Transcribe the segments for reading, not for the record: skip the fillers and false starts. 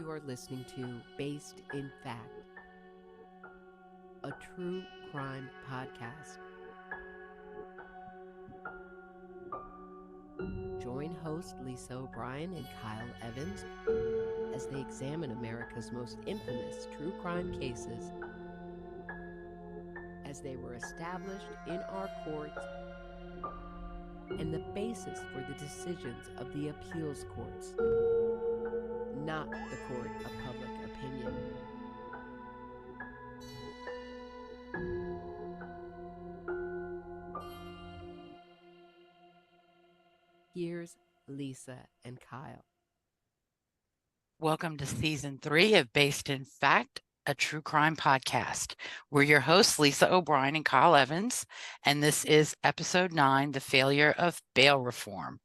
You are listening to Based in Fact, a true crime podcast. Join host Lisa O'Brien and Kyle Evans as they examine America's most infamous true crime cases as they were established in our courts and the basis for the decisions of the appeals courts, not the court of public opinion. Here's Lisa and Kyle. Welcome to Season 3 of Based in Fact, a true crime podcast. We're your hosts, Lisa O'Brien and Kyle Evans, and this is Episode 9, The Failure of Bail Reform.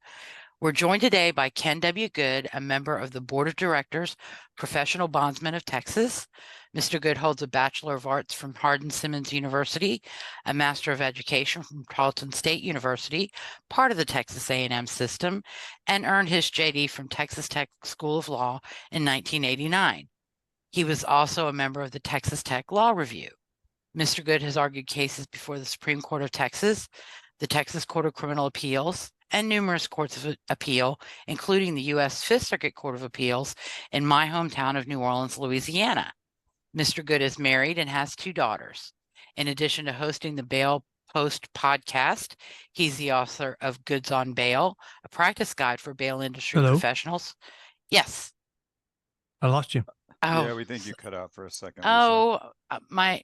We're joined today by Ken W. Good, a member of the Board of Directors, Professional Bondsmen of Texas. Mr. Good holds a Bachelor of Arts from Hardin Simmons University, a Master of Education from Tarleton State University, part of the Texas A&M System, and earned his JD from Texas Tech School of Law in 1989. He was also a member of the Texas Tech Law Review. Mr. Good has argued cases before the Supreme Court of Texas, the Texas Court of Criminal Appeals, and numerous courts of appeal, including the U.S. Fifth Circuit Court of Appeals in my hometown of New Orleans, Louisiana. Mr. Good is married and has 2 daughters. In addition to hosting the Bail Post podcast, he's the author of Goods on Bail, a practice guide for bail industry professionals. Yes. I lost you. Oh, yeah, we think you cut out for a second. Lisa.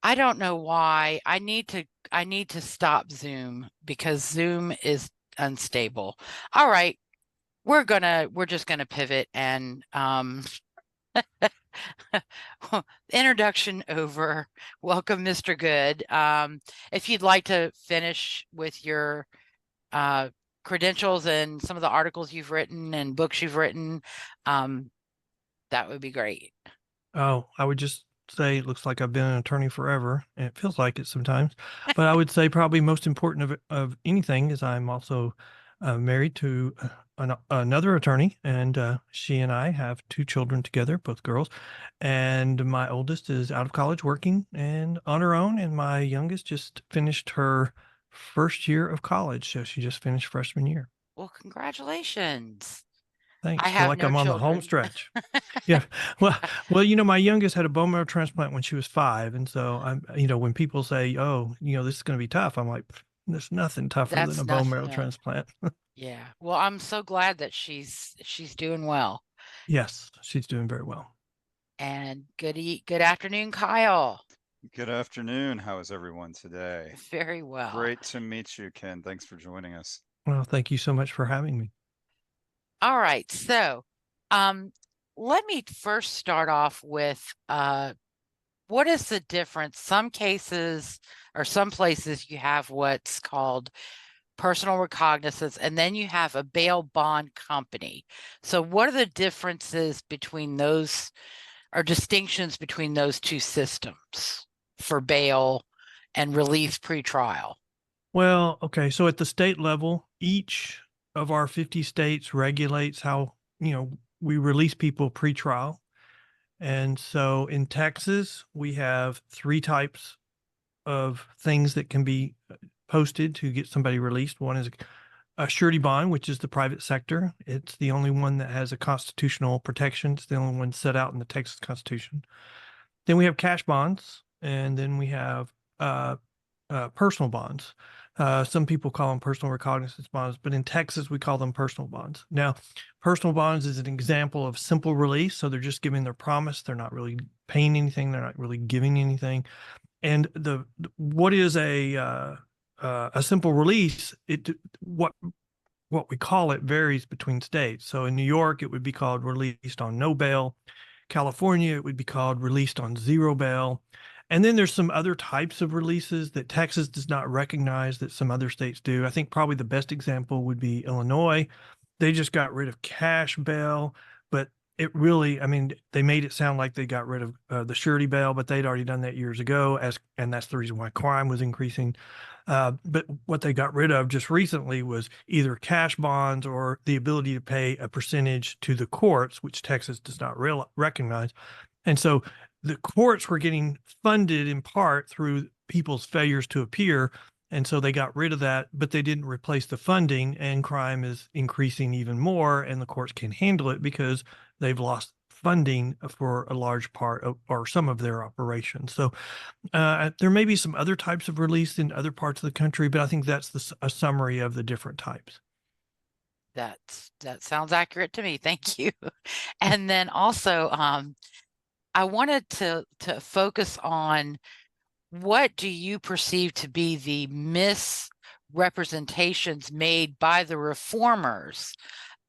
I don't know why. I need to stop Zoom because Zoom is unstable. All right. We're just gonna pivot and introduction over. Welcome, Mr. Good. If you'd like to finish with your credentials and some of the articles you've written and books you've written, that would be great. Oh, I would just say it looks like I've been an attorney forever, and it feels like it sometimes. But I would say probably most important of anything is I'm also married to another attorney, and she and I have 2 children together, both girls. And my oldest is out of college working and on her own, and my youngest just finished her first year of college, so she just finished freshman year. Well, congratulations. Thanks. I I feel have like no I'm on the home children. stretch. Yeah. Well, my youngest had a bone marrow transplant when she was 5. And so when people say, oh, this is going to be tough, I'm like, there's nothing tougher than a bone marrow transplant. Yeah. Well, I'm so glad that she's doing well. Yes, she's doing very well. And good afternoon, Kyle. Good afternoon. How is everyone today? Very well. Great to meet you, Ken. Thanks for joining us. Well, thank you so much for having me. All right. So let me first start off with what is the difference? Some cases or some places you have what's called personal recognizance, and then you have a bail bond company. So what are the differences between those or distinctions between those 2 systems for bail and release pretrial? Well, okay. So at the state level, each of our 50 states regulates how, we release people pretrial. And so in Texas, we have 3 types of things that can be posted to get somebody released. One is a surety bond, which is the private sector. It's the only one that has a constitutional protection. It's the only one set out in the Texas Constitution. Then we have cash bonds, and then we have personal bonds. Some people call them personal recognizance bonds, but in Texas, we call them personal bonds. Now, personal bonds is an example of simple release. So they're just giving their promise. They're not really paying anything. They're not really giving anything. And what is a simple release? What we call it varies between states. So in New York, it would be called released on no bail. California, it would be called released on 0 bail. And then there's some other types of releases that Texas does not recognize that some other states do. I think probably the best example would be Illinois. They just got rid of cash bail, but it really, I mean, they made it sound like they got rid of the surety bail, but they'd already done that years ago, and that's the reason why crime was increasing. But what they got rid of just recently was either cash bonds or the ability to pay a percentage to the courts, which Texas does not recognize. And so the courts were getting funded in part through people's failures to appear. And so they got rid of that, but they didn't replace the funding, and crime is increasing even more, and the courts can't handle it because they've lost funding for a large part of, or some of their operations. So there may be some other types of release in other parts of the country, but I think that's a summary of the different types. That sounds accurate to me. Thank you. And then also, I wanted to focus on, what do you perceive to be the misrepresentations made by the reformers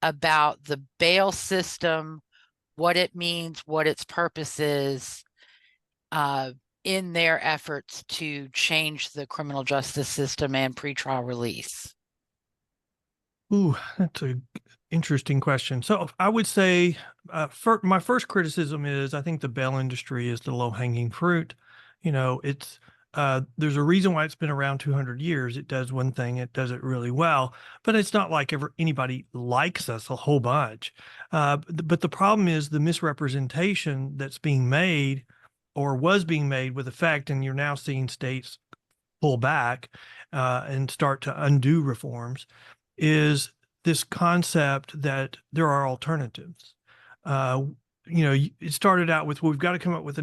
about the bail system, what it means, what its purpose is, in their efforts to change the criminal justice system and pretrial release? Ooh, that's an interesting question. So I would say my first criticism is I think the bail industry is the low-hanging fruit. You know, there's a reason why it's been around 200 years. It does one thing, it does it really well, but it's not like anybody likes us a whole bunch. But the problem is the misrepresentation that's being made or was being made with effect, and you're now seeing states pull back and start to undo reforms, is this concept that there are alternatives. It started out with, well, we've got to come up with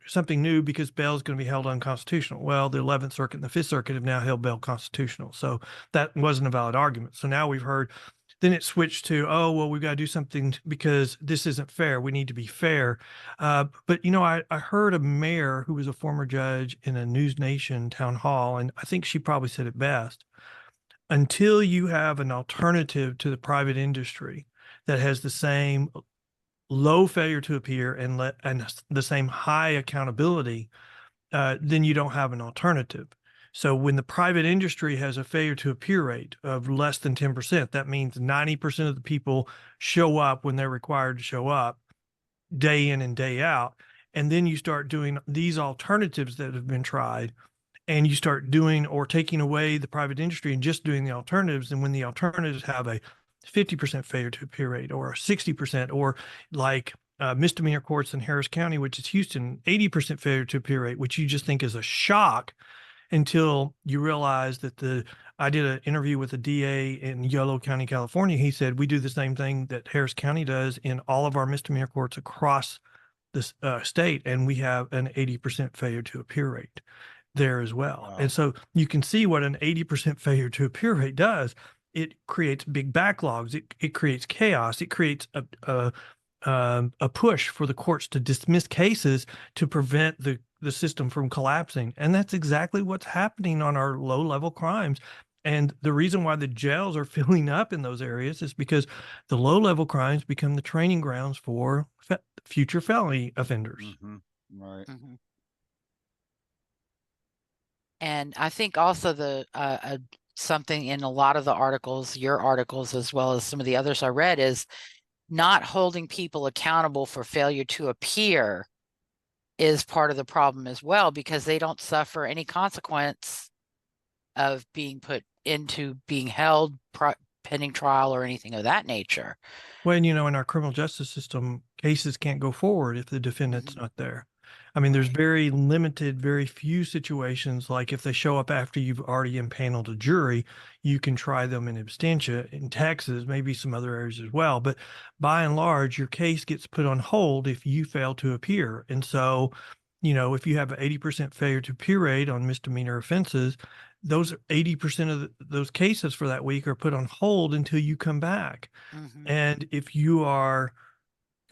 something new because bail is going to be held unconstitutional. Well, the 11th Circuit and the 5th Circuit have now held bail constitutional. So that wasn't a valid argument. So now we've heard, then it switched to, oh, well, we've got to do something because this isn't fair. We need to be fair. But, I heard a mayor who was a former judge in a News Nation town hall, and I think she probably said it best. Until you have an alternative to the private industry that has the same low failure to appear and the same high accountability, then you don't have an alternative. So when the private industry has a failure to appear rate of less than 10%, that means 90% of the people show up when they're required to show up, day in and day out. And then you start doing these alternatives that have been tried, and you start doing or taking away the private industry and just doing the alternatives. And when the alternatives have a 50% failure to appear rate or 60%, or like misdemeanor courts in Harris County, which is Houston, 80% failure to appear rate, which you just think is a shock until you realize that I did an interview with a DA in Yolo County, California. He said, we do the same thing that Harris County does in all of our misdemeanor courts across this state, and we have an 80% failure to appear rate there as well. Wow. And so you can see what an 80% failure to appear rate does. It creates big backlogs. It creates chaos. It creates a push for the courts to dismiss cases to prevent the system from collapsing. And that's exactly what's happening on our low-level crimes. And the reason why the jails are filling up in those areas is because the low-level crimes become the training grounds for future felony offenders. Mm-hmm. Right. Mm-hmm. And I think also something in a lot of the articles, your articles, as well as some of the others I read, is not holding people accountable for failure to appear is part of the problem as well, because they don't suffer any consequence of being put into being held pending trial or anything of that nature. When, in our criminal justice system, cases can't go forward if the defendant's not there. I mean, there's very limited, very few situations, like if they show up after you've already impaneled a jury, you can try them in absentia. In Texas, maybe some other areas as well. But by and large, your case gets put on hold if you fail to appear. And so, if you have an 80% failure to appear rate on misdemeanor offenses, those 80% of those cases for that week are put on hold until you come back. Mm-hmm. And if you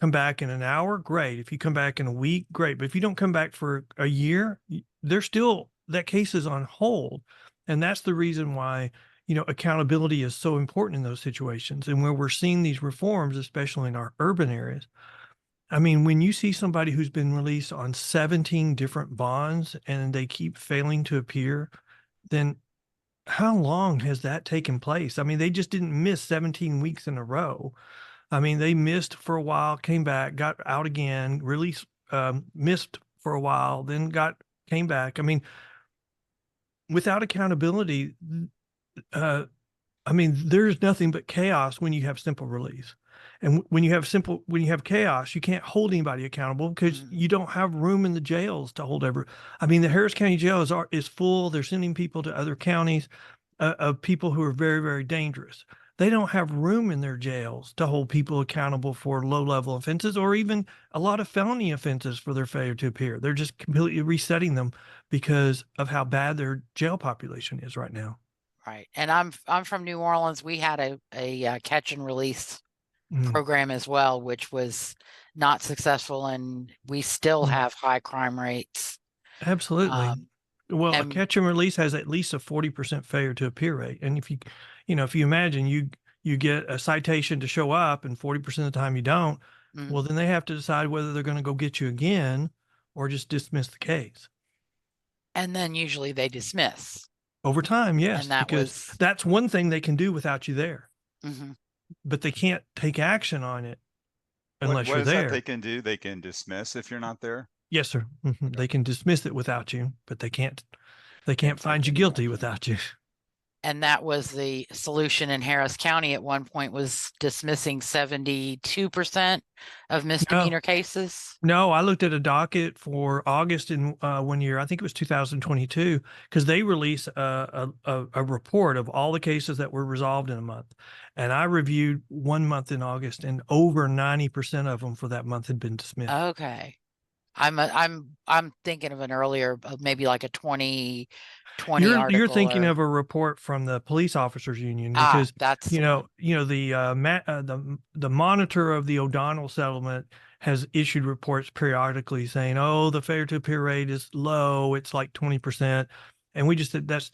come back in an hour, great. If you come back in a week, great. But if you don't come back for a year, that case is on hold. And that's the reason why, accountability is so important in those situations. And where we're seeing these reforms, especially in our urban areas, I mean, when you see somebody who's been released on 17 different bonds and they keep failing to appear, then how long has that taken place? I mean, they just didn't miss 17 weeks in a row. I mean, they missed for a while, came back, got out again, released, missed for a while, then came back. I mean, without accountability, uh, I mean, there's nothing but chaos when you have simple release. And when you have chaos, you can't hold anybody accountable because you don't have room in the jails to hold I mean, the Harris County jail is full. They're sending people to other counties of people who are very, very dangerous. They don't have room in their jails to hold people accountable for low-level offenses or even a lot of felony offenses for their failure to appear. They're just completely resetting them because of how bad their jail population is right now. Right. And I'm from New Orleans. We had a catch and release program as well, which was not successful, and we still have high crime rates. Absolutely. Well, a catch and release has at least a 40% failure to appear rate. And if you imagine you get a citation to show up and 40% of the time you don't, well, then they have to decide whether they're going to go get you again or just dismiss the case. And then usually they dismiss. Over time, yes, and because that's one thing they can do without you there. But they can't take action on it unless you're there. That they can do? They can dismiss if you're not there? Yes, sir. They can dismiss it without you, but they can't find you guilty without you. And that was the solution in Harris County at one point, was dismissing 72% of misdemeanor cases. No, I looked at a docket for August in 1 year. I think it was 2022, because they release a report of all the cases that were resolved in a month. And I reviewed 1 month in August, and over 90% of them for that month had been dismissed. Okay. I'm thinking of an earlier, maybe like a 2020 article. You're thinking of a report from the police officers union, because that's the monitor of the O'Donnell settlement has issued reports periodically saying, oh, the failure to appear rate is low, it's like 20%, and we just said that's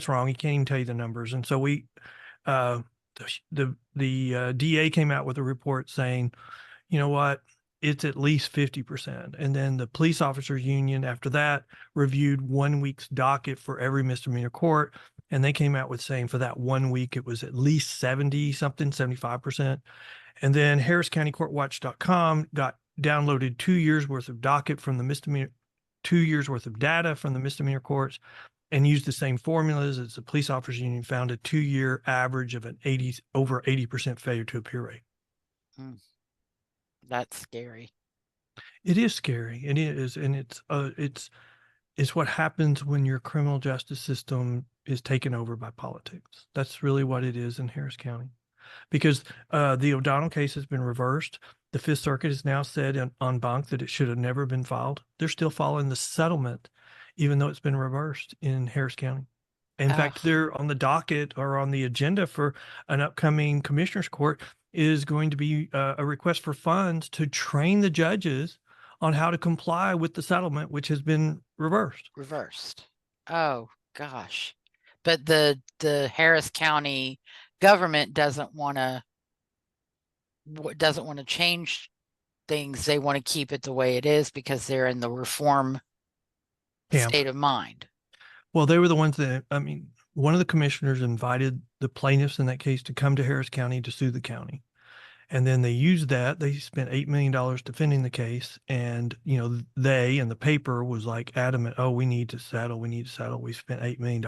wrong. He can't even tell you the numbers. And so the DA came out with a report saying, you know what, it's at least 50%. And then the police officers union after that reviewed 1 week's docket for every misdemeanor court. And they came out with saying for that 1 week, it was at least 75%. And then HarrisCountyCourtWatch.com downloaded 2 years worth of docket from the misdemeanor, 2 years worth of data from the misdemeanor courts, and used the same formulas as the police officers union, found a 2-year average of over 80% failure to appear rate. That's scary. It is scary. It is. And it's what happens when your criminal justice system is taken over by politics. That's really what it is in Harris County, because the O'Donnell case has been reversed. The Fifth Circuit has now said en banc that it should have never been filed. They're still following the settlement, even though it's been reversed in Harris County. In fact, they're on the docket or on the agenda for an upcoming commissioner's court is going to be a request for funds to train the judges on how to comply with the settlement, which has been reversed. Oh gosh. But the Harris County government doesn't want to change things. They want to keep it the way it is because they're in the reform state of mind. Well, they were the ones that, I mean, one of the commissioners invited the plaintiffs in that case to come to Harris County to sue the county. And then they used that. They spent $8 million defending the case. And, they and the paper was like adamant, oh, we need to settle. We spent $8 million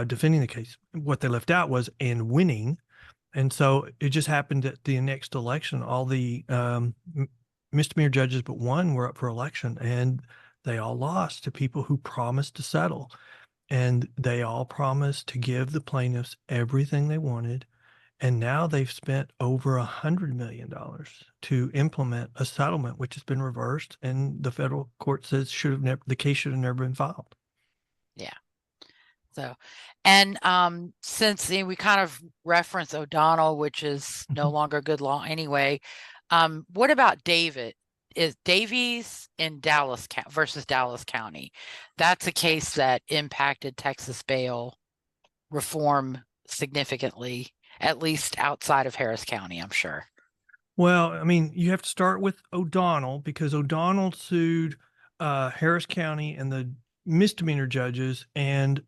defending the case. What they left out was and winning. And so it just happened that the next election, all the misdemeanor judges but one were up for election, and they all lost to people who promised to settle. And they all promised to give the plaintiffs everything they wanted. And now they've spent over $100 million to implement a settlement, which has been reversed. And the federal court says the case should have never been filed. Yeah. So, and since we kind of reference O'Donnell, which is no longer good law anyway, what about Davies in Dallas versus Dallas County? That's a case that impacted Texas bail reform significantly, at least outside of Harris County, I'm sure. Well, I mean, you have to start with O'Donnell, because O'Donnell sued Harris County and the misdemeanor judges, and,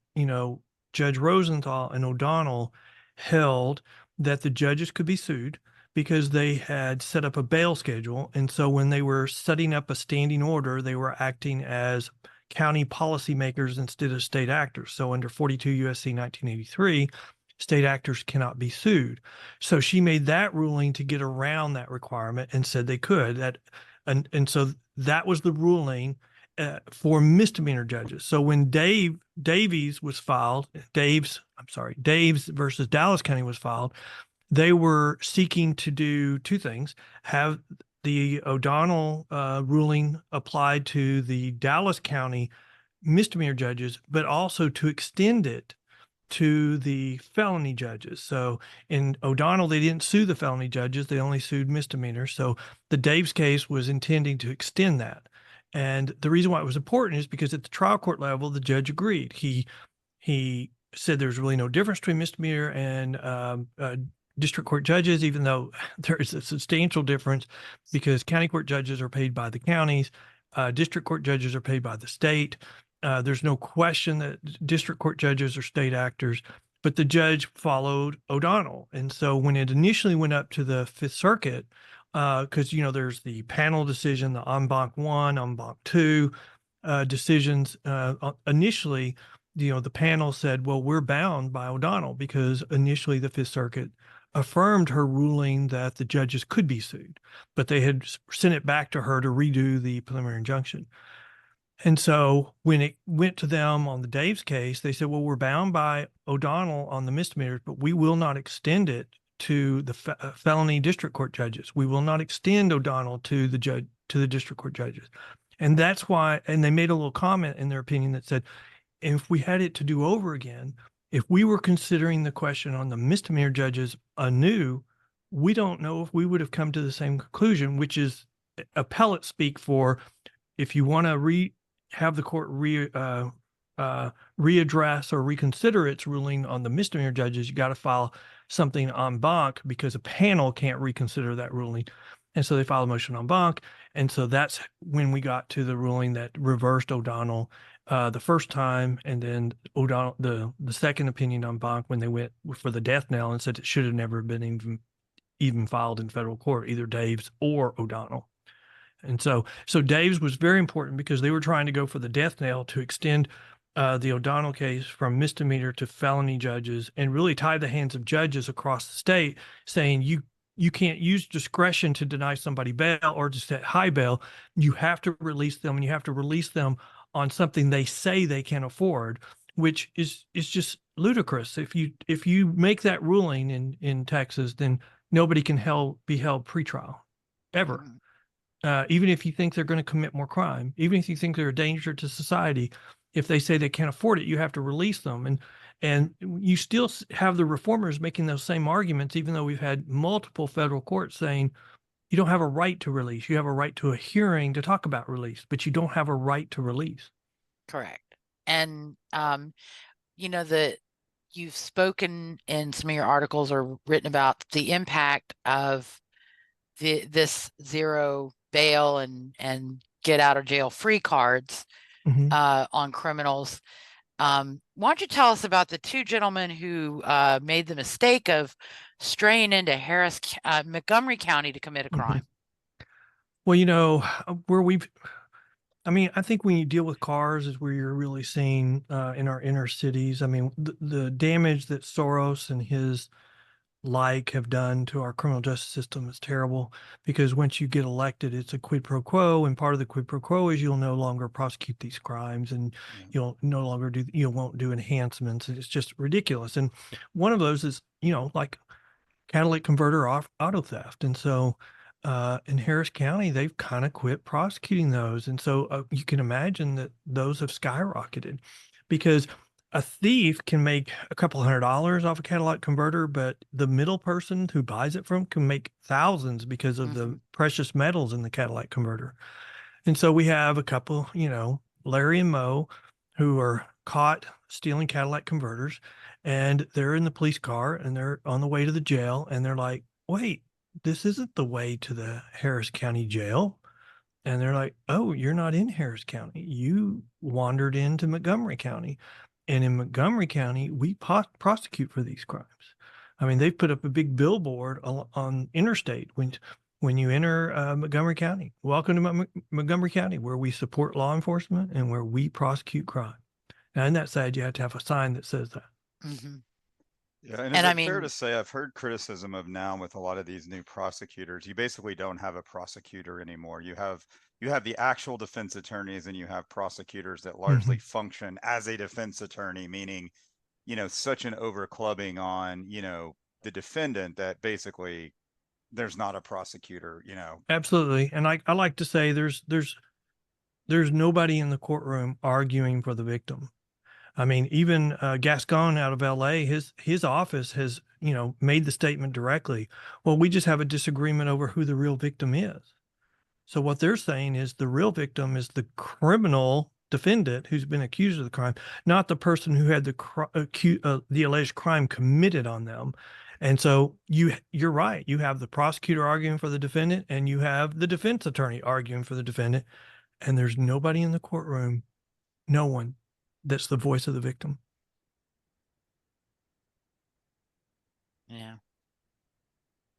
Judge Rosenthal and O'Donnell held that the judges could be sued because they had set up a bail schedule. And so when they were setting up a standing order, they were acting as county policymakers instead of state actors. So under 42 USC 1983, state actors cannot be sued. So she made that ruling to get around that requirement and said they could. And so that was the ruling for misdemeanor judges. So when Davies versus Dallas County was filed, they were seeking to do two things: have the O'Donnell ruling applied to the Dallas County misdemeanor judges, but also to extend it to the felony judges. So in O'Donnell, they didn't sue the felony judges, they only sued misdemeanors. So the Daves case was intending to extend that. And the reason why it was important is because at the trial court level, the judge agreed. He said there's really no difference between misdemeanor and district court judges, even though there is a substantial difference because county court judges are paid by the counties, district court judges are paid by the state. There's no question that district court judges are state actors, but the judge followed O'Donnell. And so when it initially went up to the Fifth Circuit, because, there's the panel decision, the en banc 1, en banc 2 decisions. Initially, the panel said, well, we're bound by O'Donnell because initially the Fifth Circuit affirmed her ruling that the judges could be sued, but they had sent it back to her to redo the preliminary injunction. And so when it went to them on the Daves case, they said, well, we're bound by O'Donnell on the misdemeanors, but we will not extend it to the felony district court judges. We will not extend O'Donnell to the district court judges. And that's why, and they made a little comment in their opinion that said, if we had it to do over again, if we were considering the question on the misdemeanor judges anew, we don't know if we would have come to the same conclusion, which is appellate speak for if you want to have the court readdress or reconsider its ruling on the misdemeanor judges, you got to file something en banc because a panel can't reconsider that ruling. And so they filed a motion en banc. And so that's when we got to the ruling that reversed O'Donnell the first time, and then O'Donnell, the second opinion en banc when they went for the death knell and said it should have never been even filed in federal court, either Daves or O'Donnell. And so Daves was very important because they were trying to go for the death knell to extend the O'Donnell case from misdemeanor to felony judges and really tie the hands of judges across the state, saying you can't use discretion to deny somebody bail or to set high bail. You have to release them, and you have to release them on something they say they can afford, which is just ludicrous. If you make that ruling in Texas, then nobody can be held pretrial ever. Even if you think they're going to commit more crime, even if you think they're a danger to society, if they say they can't afford it, you have to release them. And you still have the reformers making those same arguments, even though we've had multiple federal courts saying you don't have a right to release. You have a right to a hearing to talk about release, but you don't have a right to release. Correct. And, that you've spoken in some of your articles or written about the impact of this zero bail and get out of jail free cards on criminals. Why don't you tell us about the two gentlemen who made the mistake of straying into Montgomery County to commit a crime? Well, I think when you deal with cars is where you're really seeing in our inner cities. I mean, the damage that Soros and his have done to our criminal justice system is terrible, because once you get elected, it's a quid pro quo, and part of the quid pro quo is you'll no longer prosecute these crimes, and you'll no longer you won't do enhancements, and it's just ridiculous. And one of those is like catalytic converter auto theft, and so in Harris County they've kind of quit prosecuting those, and so you can imagine that those have skyrocketed because a thief can make a couple $100 off a catalytic converter, but the middle person who buys it from can make thousands because of the precious metals in the catalytic converter. And so we have a couple, Larry and Mo, who are caught stealing catalytic converters, and they're in the police car and they're on the way to the jail, and they're like, wait, this isn't the way to the Harris County jail. And they're like, oh, you're not in Harris County. You wandered into Montgomery County. And in Montgomery County, we prosecute for these crimes. I mean, they've put up a big billboard on interstate when you enter Montgomery County. Welcome to Montgomery County, where we support law enforcement and where we prosecute crime. Now, isn't that sad? You have to have a sign that says that. Mm-hmm. Yeah, and And is I it fair mean, to say I've heard criticism of now with a lot of these new prosecutors, you basically don't have a prosecutor anymore. You have the actual defense attorneys and you have prosecutors that largely function as a defense attorney, meaning, such an overclubbing on, the defendant that basically there's not a prosecutor. Absolutely. And I like to say there's nobody in the courtroom arguing for the victim. I mean, even Gascon out of LA, his office has, made the statement directly. Well, we just have a disagreement over who the real victim is. So what they're saying is the real victim is the criminal defendant who's been accused of the crime, not the person who had the alleged crime committed on them. And so you're right. You have the prosecutor arguing for the defendant, and you have the defense attorney arguing for the defendant, and there's nobody in the courtroom, no one, that's the voice of the victim. yeah.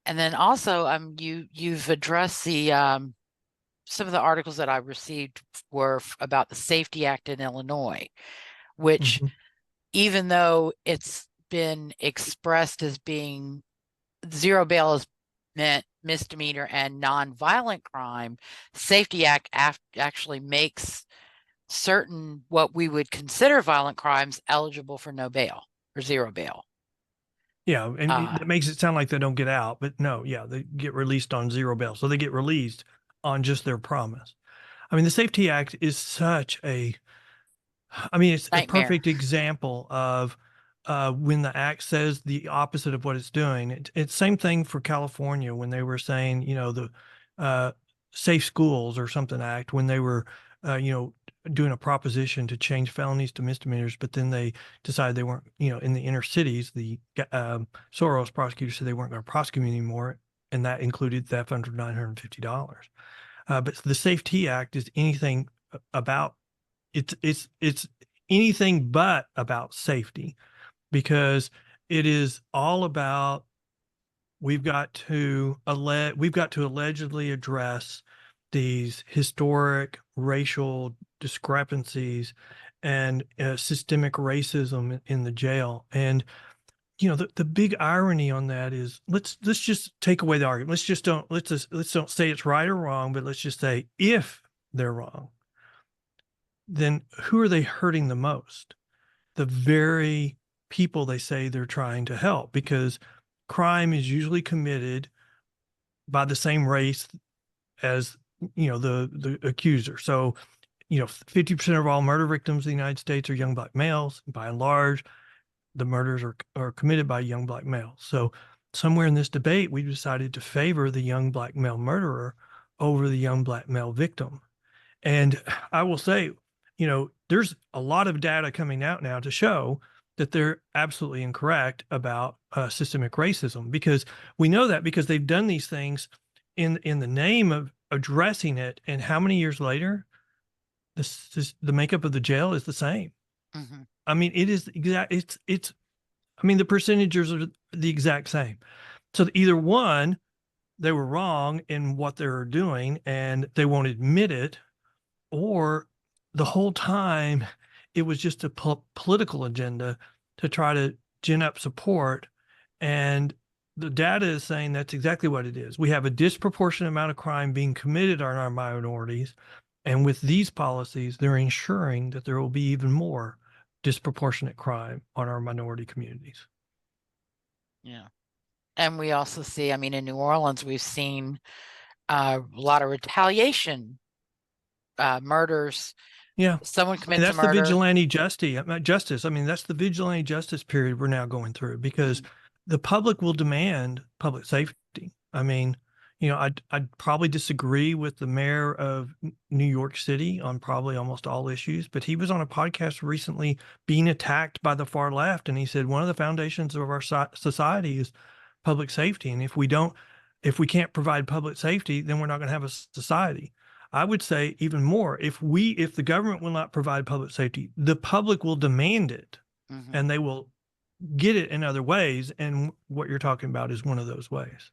And then also, you've addressed the some of the articles that I received were about the Safety Act in Illinois, which even though it's been expressed as being zero bail is meant misdemeanor and nonviolent crime, Safety Act actually makes certain what we would consider violent crimes eligible for no bail or zero bail. Yeah, and it makes it sound like they don't get out, but no, yeah, they get released on zero bail. So they get released on just their promise. I mean, the Safety Act is it's Nightmare. a perfect example of when the act says the opposite of what it's doing. It's same thing for California when they were saying, the Safe Schools or something act, when they were, doing a proposition to change felonies to misdemeanors, but then they decided they weren't, in the inner cities, the Soros prosecutors said they weren't going to prosecute anymore, and that included theft under $950. But the Safety Act is anything about it's anything but about safety, because it is all about we've got to allegedly address these historic racial discrepancies and systemic racism in the jail. And the big irony on that is let's just take away the argument. Let's don't say it's right or wrong, but let's just say if they're wrong, then who are they hurting the most? The very people they say they're trying to help, because crime is usually committed by the same race as the accuser. So 50% of all murder victims in the United States are young black males. By and large, the murders are committed by young black males. So somewhere in this debate, we decided to favor the young black male murderer over the young black male victim. And I will say, there's a lot of data coming out now to show that they're absolutely incorrect about systemic racism, because we know that because they've done these things in the name of addressing it. And how many years later, the makeup of the jail is the same. Mm-hmm. I mean, it is exact. The percentages are the exact same. So either one, they were wrong in what they were doing and they won't admit it, or the whole time it was just a political agenda to try to gin up support. And the data is saying that's exactly what it is. We have a disproportionate amount of crime being committed on our minorities. And with these policies, they're ensuring that there will be even more disproportionate crime on our minority communities. Yeah. And we also see, in New Orleans, we've seen a lot of retaliation, murders. Yeah. Someone commits that's a murder. The vigilante justice. That's the vigilante justice period we're now going through, because the public will demand public safety. I'd probably disagree with the mayor of New York City on probably almost all issues, but he was on a podcast recently being attacked by the far left. And he said, one of the foundations of our society is public safety. And if we can't provide public safety, then we're not going to have a society. I would say even more, if the government will not provide public safety, the public will demand it, and they will get it in other ways. And what you're talking about is one of those ways.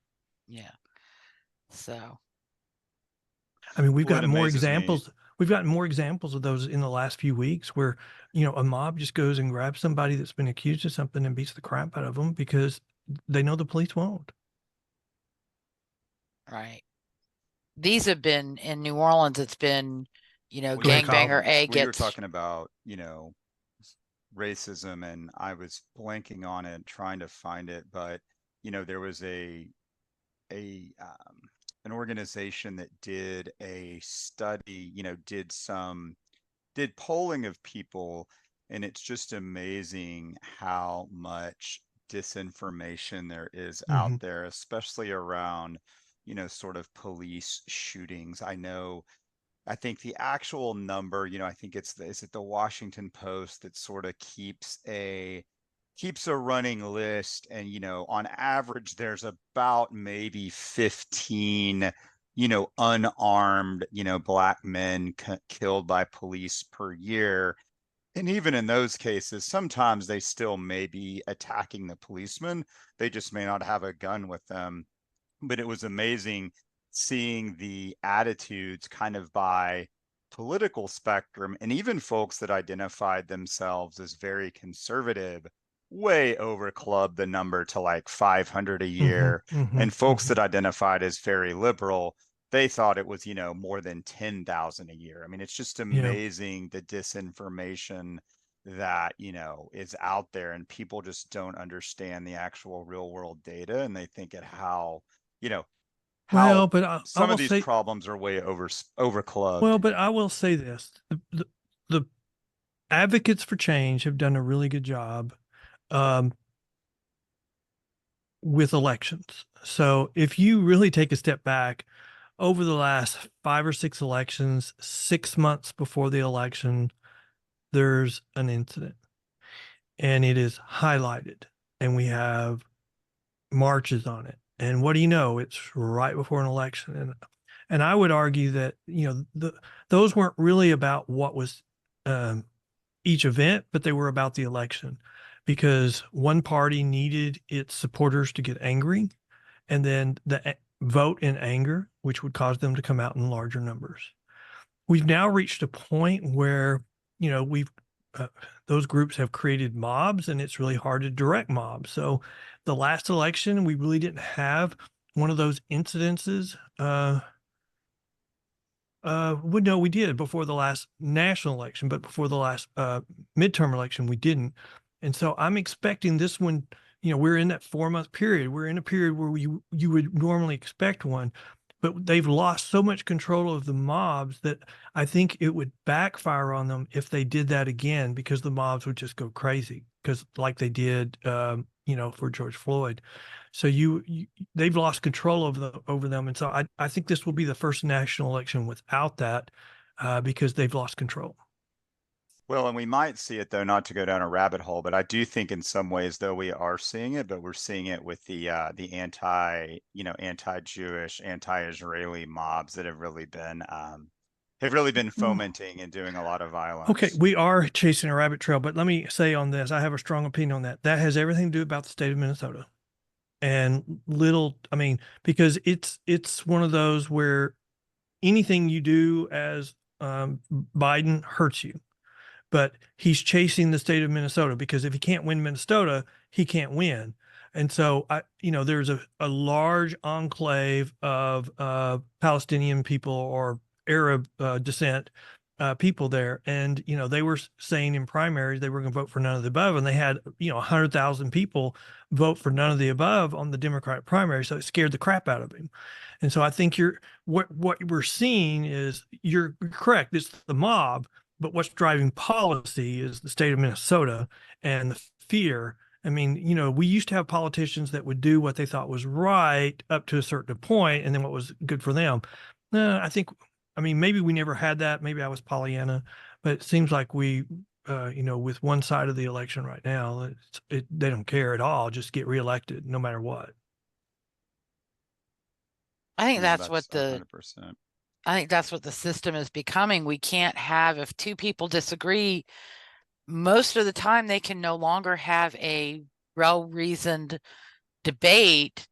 Yeah. So, I mean, we've Well, it gotten more amazes me. examples. We've gotten more examples of those in the last few weeks where, a mob just goes and grabs somebody that's been accused of something and beats the crap out of them because they know the police won't. right. These have been in New Orleans. It's been, Well, gangbanger A we were gets. talking about, racism, and I was blanking on it, trying to find it, but there was a an organization that did a study, did polling of people, and it's just amazing how much disinformation there is out there, especially around, sort of police shootings. I think the actual number, I think is it the Washington Post that sort of keeps a running list, and on average there's about maybe 15 unarmed black men killed by police per year. And even in those cases, sometimes they still may be attacking the policeman, they just may not have a gun with them. But it was amazing seeing the attitudes kind of by political spectrum, and even folks that identified themselves as very conservative way over club the number to like 500 a year. And folks that identified as very liberal, they thought it was, more than 10,000 a year. I mean, it's just amazing the disinformation that, is out there, and people just don't understand the actual real world data, and they think at how, how but some of these problems are way over clubbed. Well, but I will say this: the advocates for change have done a really good job with elections. So if you really take a step back over the last 5 or 6 elections, 6 months before the election, there's an incident and it is highlighted and we have marches on it. And what do you know? It's right before an election. And I would argue that, those weren't really about what was each event, but they were about the election, because one party needed its supporters to get angry and then vote in anger, which would cause them to come out in larger numbers. We've now reached a point where, those groups have created mobs, and it's really hard to direct mobs. So the last election, we really didn't have one of those incidences. Well, no, we did before the last national election, but before the last midterm election, we didn't. And so I'm expecting this one, we're in that 4-month period. We're in a period where you would normally expect one, but they've lost so much control of the mobs that I think it would backfire on them if they did that again, because the mobs would just go crazy, because like they did, for George Floyd. So they've lost control over them. And so I think this will be the first national election without that, because they've lost control. Well, and we might see it, though, not to go down a rabbit hole, but I do think in some ways, though, we are seeing it, but we're seeing it with the anti-Jewish, anti-Israeli mobs that have really been fomenting and doing a lot of violence. Okay, we are chasing a rabbit trail, but let me say on this, I have a strong opinion on that. That has everything to do about the state of Minnesota. And because it's one of those where anything you do as Biden hurts you. But he's chasing the state of Minnesota, because if he can't win Minnesota, he can't win. And so there's a large enclave of Palestinian people or Arab descent people there. And, they were saying in primaries, they were going to vote for none of the above. And they had, 100,000 people vote for none of the above on the Democratic primary. So it scared the crap out of him. And so I think what we're seeing is, you're correct. It's the mob. But what's driving policy is the state of Minnesota and the fear. I mean, we used to have politicians that would do what they thought was right up to a certain point, and then what was good for them. Maybe we never had that. Maybe I was Pollyanna, but it seems like we, with one side of the election right now, they don't care at all. Just get reelected no matter what. I think that's what 100%. I think that's what the system is becoming. We can't have, if two people disagree, most of the time they can no longer have a well-reasoned debate,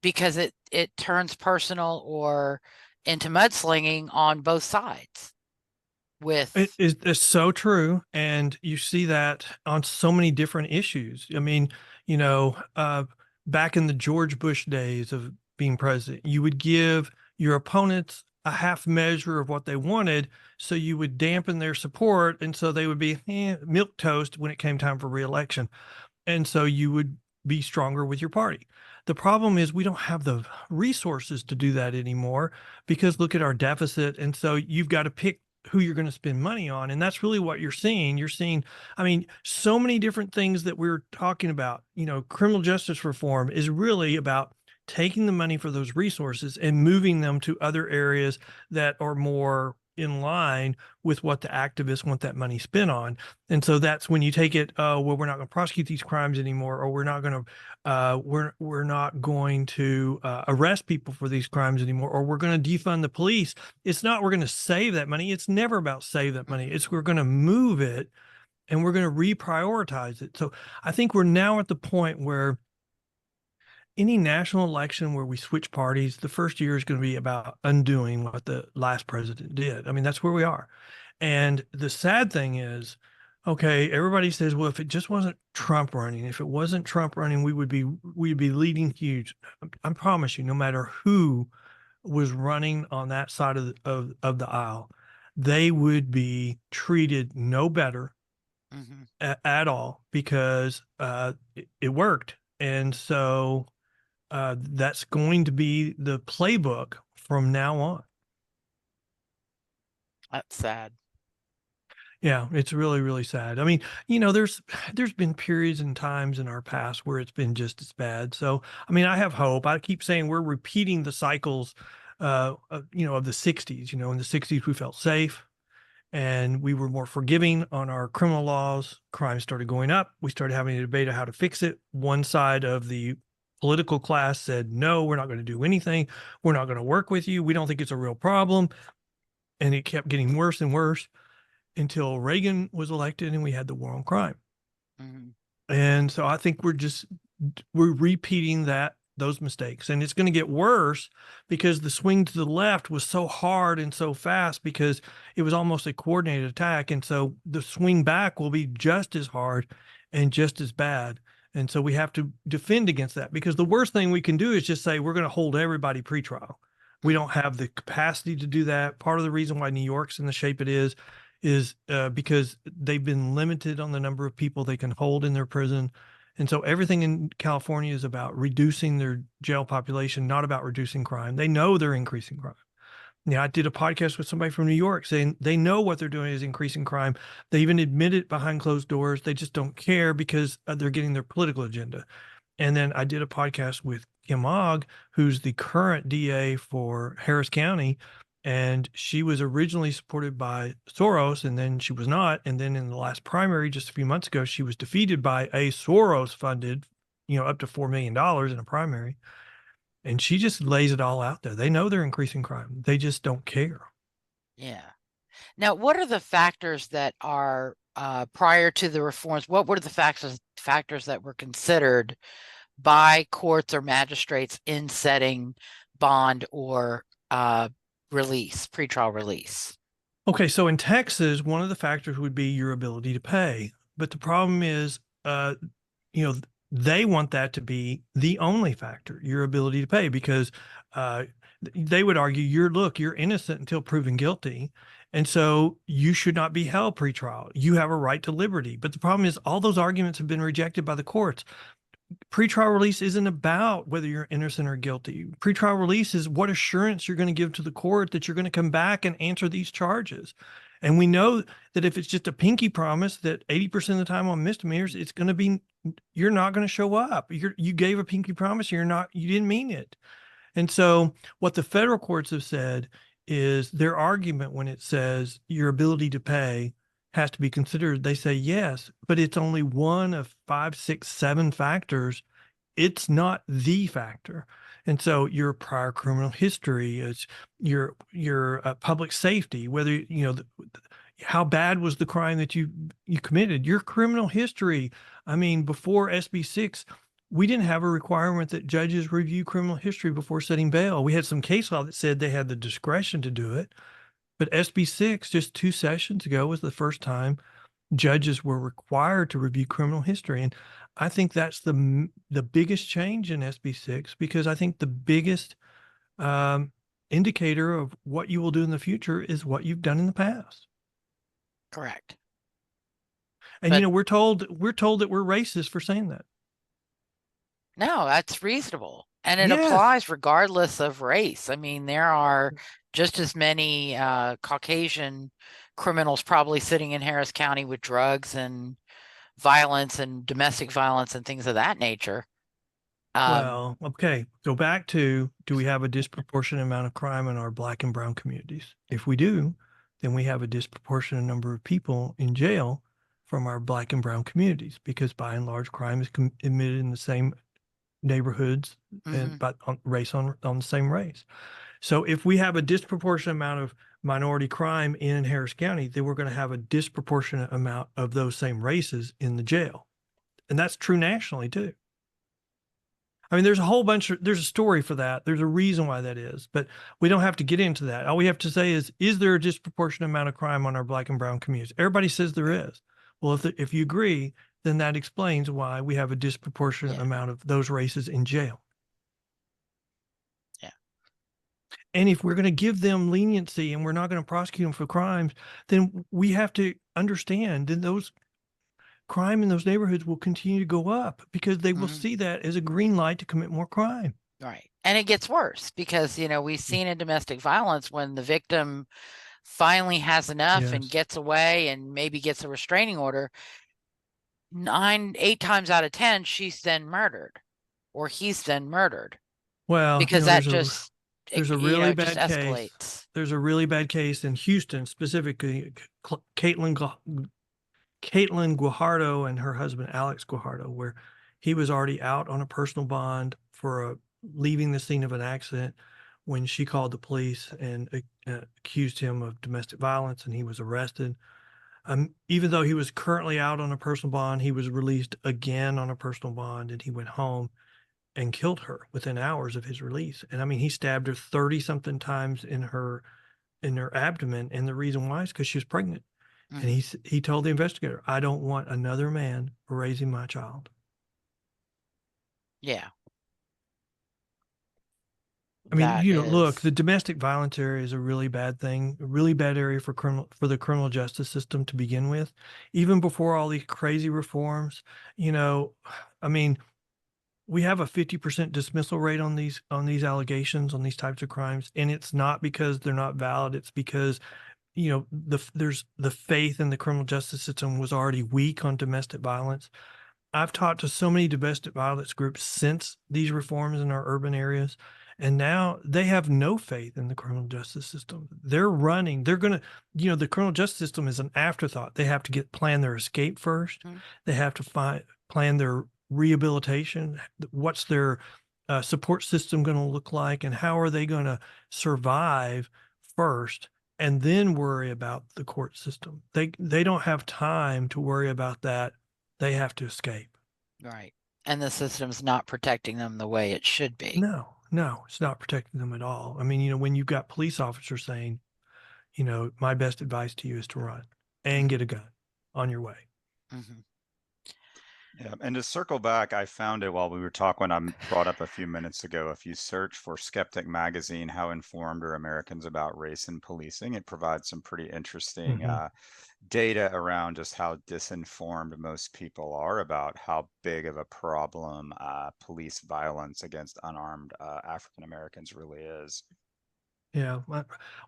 because it turns personal or into mudslinging on both sides. It's so true. And you see that on so many different issues. I mean, back in the George Bush days of being president, you would give your opponents a half measure of what they wanted, so you would dampen their support. And so they would be milk toast when it came time for reelection. And so you would be stronger with your party. The problem is we don't have the resources to do that anymore, because look at our deficit. And so you've got to pick who you're going to spend money on. And that's really what you're seeing. You're seeing, I mean, so many different things that we're talking about. Criminal justice reform is really about taking the money for those resources and moving them to other areas that are more in line with what the activists want that money spent on. And so that's when you take it, well, we're not going to prosecute these crimes anymore, or we're not going to arrest people for these crimes anymore, or we're going to defund the police. It's not we're going to save that money. It's never about save that money. It's we're going to move it and we're going to reprioritize it. So I think we're now at the point where any national election where we switch parties, the first year is going to be about undoing what the last president did. I mean, that's where we are. And the sad thing is, okay, everybody says, well, if it just wasn't Trump running, we'd be leading huge. I promise you, no matter who was running on that side of the aisle, they would be treated no better at all, because it worked. And so that's going to be the playbook from now on. That's sad. Yeah, it's really, really sad. I mean, there's been periods and times in our past where it's been just as bad. So, I mean, I have hope. I keep saying we're repeating the cycles, of the 60s. In the 60s, we felt safe and we were more forgiving on our criminal laws. Crime started going up. We started having a debate of how to fix it. One side of the political class said, no, we're not going to do anything. We're not going to work with you. We don't think it's a real problem. And it kept getting worse and worse until Reagan was elected and we had the war on crime. And so I think we're repeating those mistakes, and it's going to get worse because the swing to the left was so hard and so fast, because it was almost a coordinated attack. And so the swing back will be just as hard and just as bad. And so we have to defend against that, because the worst thing we can do is just say we're going to hold everybody pretrial. We don't have the capacity to do that. Part of the reason why New York's in the shape it is because they've been limited on the number of people they can hold in their prison. And so everything in California is about reducing their jail population, not about reducing crime. They know they're increasing crime. I did a podcast with somebody from New York saying they know what they're doing is increasing crime. They even admit it behind closed doors. They just don't care because they're getting their political agenda. And then I did a podcast with Kim Ogg, who's the current DA for Harris County. And she was originally supported by Soros, and then she was not. And then in the last primary, just a few months ago, she was defeated by a Soros-funded, up to $4 million in a primary. And she just lays it all out there. They know they're increasing crime. They just don't care. Yeah. Now, what are the factors that are prior to the reforms? What were the factors that were considered by courts or magistrates in setting bond or pretrial release? Okay, so in Texas, one of the factors would be your ability to pay. But the problem is, they want that to be the only factor, your ability to pay, because they would argue you're innocent until proven guilty. And so you should not be held pretrial. You have a right to liberty. But the problem is all those arguments have been rejected by the courts. Pretrial release isn't about whether you're innocent or guilty. Pretrial release is what assurance you're going to give to the court that you're going to come back and answer these charges. And we know that if it's just a pinky promise that 80% of the time on misdemeanors, it's going to be, you're not going to show up. You gave a pinky promise. You didn't mean it. And so what the federal courts have said is their argument when it says your ability to pay has to be considered. They say yes, but it's only one of 5, 6, 7 factors. It's not the factor. And so your prior criminal history, it's your public safety, whether How bad was the crime that you committed? Your criminal history. I mean, before SB6, we didn't have a requirement that judges review criminal history before setting bail. We had some case law that said they had the discretion to do it. But SB6, just 2 sessions ago, was the first time judges were required to review criminal history. And I think that's the biggest change in SB6, because I think the biggest indicator of what you will do in the future is what you've done in the past. Correct. And But- we're told that we're racist for saying that. No, that's reasonable. And it Yes. applies regardless of race. I mean, there are just as many Caucasian criminals probably sitting in Harris County with drugs and violence and domestic violence and things of that nature. Well, okay. Go back to, do we have a disproportionate amount of crime in our Black and brown communities? If we do, then we have a disproportionate number of people in jail from our Black and brown communities, because by and large crime is committed in the same neighborhoods, and but on the same race. So if we have a disproportionate amount of minority crime in Harris County, then we're going to have a disproportionate amount of those same races in the jail. And that's true nationally too. I mean, there's a story for that. There's a reason why that is, but we don't have to get into that. All we have to say is there a disproportionate amount of crime on our Black and brown communities? Everybody says there is. Well, if you agree, then that explains why we have a disproportionate amount of those races in jail. Yeah. And if we're going to give them leniency and we're not going to prosecute them for crimes, then we have to understand that those crime in those neighborhoods will continue to go up, because they will see that as a green light to commit more crime. Right. And it gets worse because, we've seen in domestic violence when the victim finally has enough and Yes. gets away and maybe gets a restraining order, 8 times out of 10, she's then murdered or he's then murdered. Well, Because that just, there's a really just bad escalates. case. There's a really bad case in Houston, specifically Caitlin Guajardo and her husband, Alex Guajardo, where he was already out on a personal bond for leaving the scene of an accident when she called the police and accused him of domestic violence, and he was arrested. Even though he was currently out on a personal bond, he was released again on a personal bond, and he went home and killed her within hours of his release. And I mean, he stabbed her 30-something times in her abdomen, and the reason why is because she was pregnant. And he told the investigator, "I don't want another man raising my child." Yeah. I mean, look, the domestic violence area is a really bad thing, a really bad area for the criminal justice system to begin with. Even before all these crazy reforms, I mean, we have a 50% dismissal rate on these allegations, on these types of crimes, and it's not because they're not valid. It's because there's the faith in the criminal justice system was already weak on domestic violence. I've talked to so many domestic violence groups since these reforms in our urban areas, and now they have no faith in the criminal justice system. They're going to, the criminal justice system is an afterthought. They have to plan their escape first. They have to plan their rehabilitation. What's their support system going to look like, and how are they going to survive first, and then worry about the court system. They don't have time to worry about that. They have to escape. Right. And the system's not protecting them the way it should be. No, it's not protecting them at all. I mean, when you've got police officers saying, my best advice to you is to run and get a gun on your way. Yeah, and to circle back, I found it while we were talking, I brought up a few minutes ago. If you search for Skeptic Magazine, how informed are Americans about race and policing, it provides some pretty interesting data around just how disinformed most people are about how big of a problem police violence against unarmed African Americans really is. Yeah.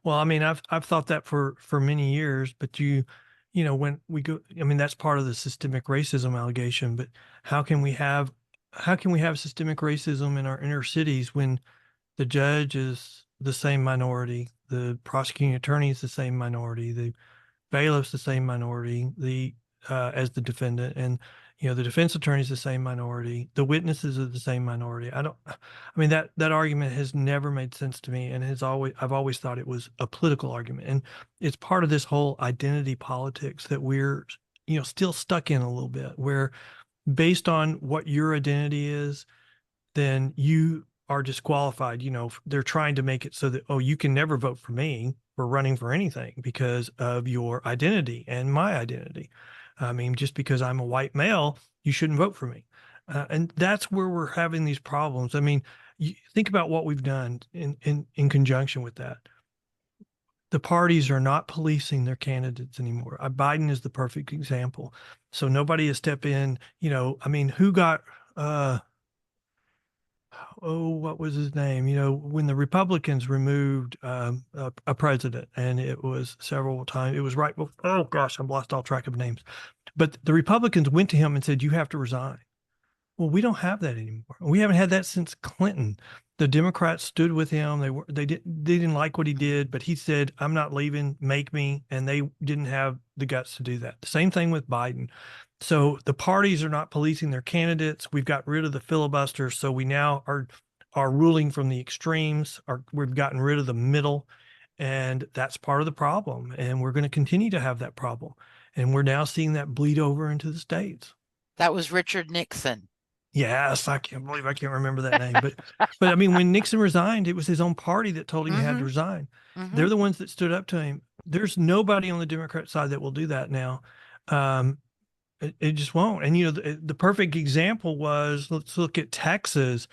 Well, I mean, I've thought that for many years, but when we go, I mean, that's part of the systemic racism allegation, but how can we have systemic racism in our inner cities when the judge is the same minority, the prosecuting attorney is the same minority, the bailiff's the same minority, as the defendant, and The defense attorney is the same minority. The witnesses are the same minority. I mean, that argument has never made sense to me, and I've always thought it was a political argument. And it's part of this whole identity politics that we're, still stuck in a little bit, where based on what your identity is, then you are disqualified. They're trying to make it so that, oh, you can never vote for me for running for anything because of your identity and my identity. I mean, just because I'm a white male, you shouldn't vote for me. And that's where we're having these problems. I mean, you think about what we've done in conjunction with that. The parties are not policing their candidates anymore. Biden is the perfect example. So nobody has stepped in, I mean, who got, what was his name? When the Republicans removed a president, and it was several times, it was right before, oh gosh, I've lost all track of names. But the Republicans went to him and said, you have to resign. Well, we don't have that anymore. We haven't had that since Clinton. The Democrats stood with him. They didn't like what he did, but he said, I'm not leaving, make me. And they didn't have the guts to do that. The same thing with Biden. So the parties are not policing their candidates. We've got rid of the filibuster. So we now are ruling from the extremes. We've gotten rid of the middle. And that's part of the problem. And we're going to continue to have that problem. And we're now seeing that bleed over into the states. That was Richard Nixon. Yes, I can't believe I can't remember that name. But I mean, when Nixon resigned, it was his own party that told him he had to resign. They're the ones that stood up to him. There's nobody on the Democrat side that will do that now. It just won't. And, the perfect example was, let's look at Texas.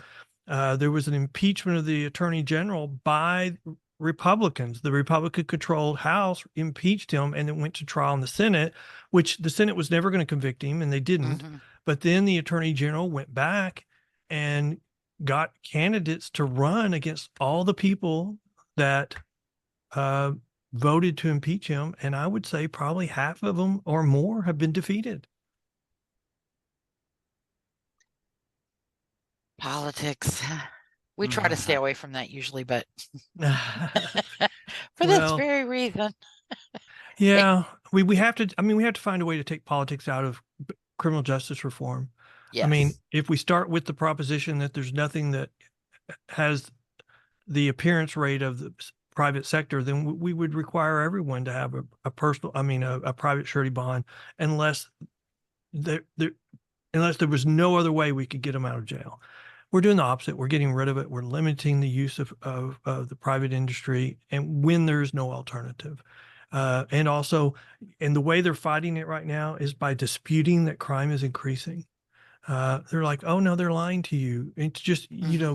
There was an impeachment of the attorney general by Republicans. The Republican-controlled House impeached him, and it went to trial in the Senate, which the Senate was never going to convict him, and they didn't. But then the attorney general went back and got candidates to run against all the people that voted to impeach him. And I would say probably half of them or more have been defeated. Politics. We try to stay away from that usually, but for this very reason. Yeah, we have to. I mean, we have to find a way to take politics out of criminal justice reform. Yes. I mean, if we start with the proposition that there's nothing that has the appearance rate of the private sector, then we would require everyone to have a private surety bond, unless there was no other way we could get them out of jail. We're doing the opposite. We're getting rid of it. We're limiting the use of the private industry, and when there's no alternative. And the way they're fighting it right now is by disputing that crime is increasing. They're like, oh no, they're lying to you. It's just,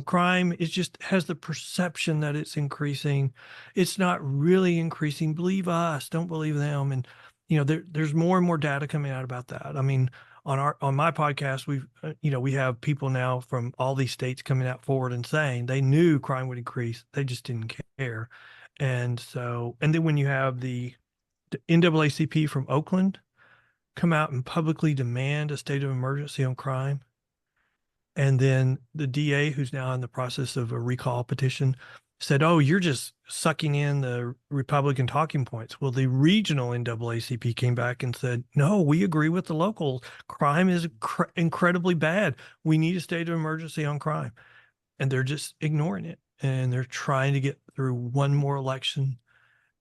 crime, it just has the perception that it's increasing. It's not really increasing. Believe us, don't believe them. And, there's more and more data coming out about that. I mean, on my podcast, we have people now from all these states coming out forward and saying they knew crime would increase. They just didn't care. And then when you have the NAACP from Oakland come out and publicly demand a state of emergency on crime, and then the DA, who's now in the process of a recall petition, said, oh, you're just sucking in the Republican talking points. Well, the regional NAACP came back and said, no, we agree with the locals. Crime is incredibly bad. We need a state of emergency on crime. And they're just ignoring it. And they're trying to get through one more election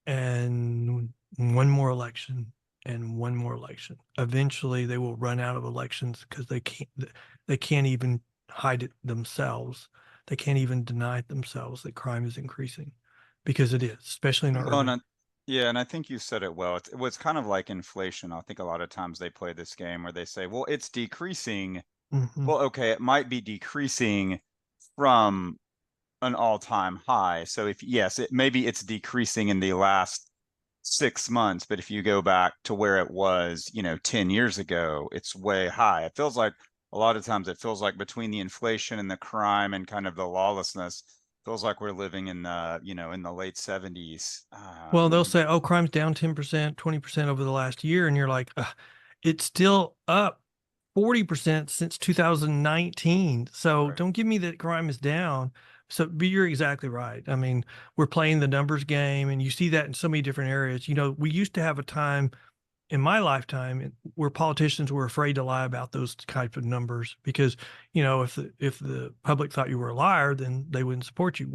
and one more election and one more election. Eventually they will run out of elections because they can't even hide it themselves. They can't even deny it themselves that crime is increasing, because it is, especially in our urban. And I think you said it well. It was kind of like inflation. I think a lot of times they play this game where they say, well, it's decreasing. Well, okay, it might be decreasing from an all-time high. So maybe it's decreasing in the last 6 months, but if you go back to where it was, 10 years ago, it's way high. It feels like a lot of times between the inflation and the crime and kind of the lawlessness, feels like we're living in the, in the late 70s. Well, they'll say, oh, crime's down 10%, 20% over the last year. And you're like, it's still up 40% since 2019. So Don't give me that crime is down. But you're exactly right. I mean, we're playing the numbers game, and you see that in so many different areas. We used to have a time in my lifetime where politicians were afraid to lie about those types of numbers because, you know, if the public thought you were a liar, then they wouldn't support you.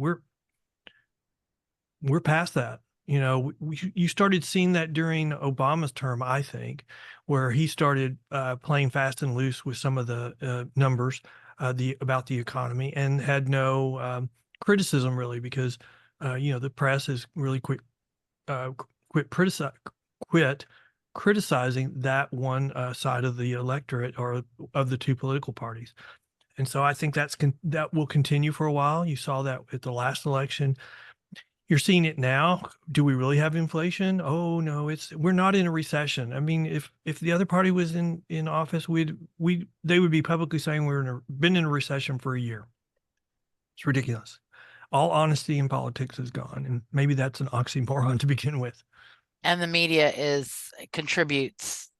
We're past that. You know, you started seeing that during Obama's term, I think, where he started playing fast and loose with some of the numbers about the economy and had no criticism really because, you know, the press has really quit criticizing that one side of the electorate or of the two political parties. And so I think that will continue for a while. You saw that at the last election. You're seeing it now. Do we really have inflation? Oh no, we're not in a recession. I mean, if the other party was in office, they would be publicly saying been in a recession for a year. It's ridiculous. All honesty in politics is gone, and maybe that's an oxymoron to begin with. And the media contributes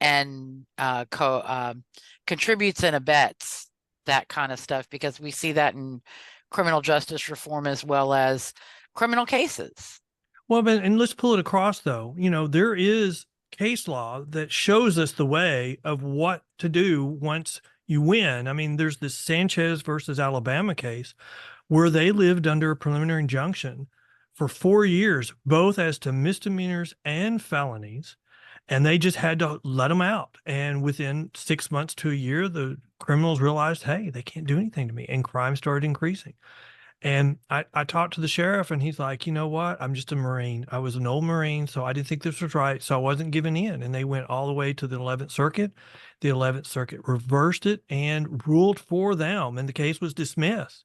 and contributes and abets that kind of stuff because we see that in criminal justice reform as well as criminal cases. Well, and let's pull it across though. You know, there is case law that shows us the way of what to do once you win. I mean, there's this Sanchez versus Alabama case where they lived under a preliminary injunction for 4 years, both as to misdemeanors and felonies. And they just had to let them out. And within 6 months to a year, the criminals realized, hey, they can't do anything to me. And crime started increasing. And I talked to the sheriff and he's like, you know what? I'm just a Marine. I was an old Marine, so I didn't think this was right. So I wasn't giving in. And they went all the way to the 11th Circuit. The 11th Circuit reversed it and ruled for them. And the case was dismissed.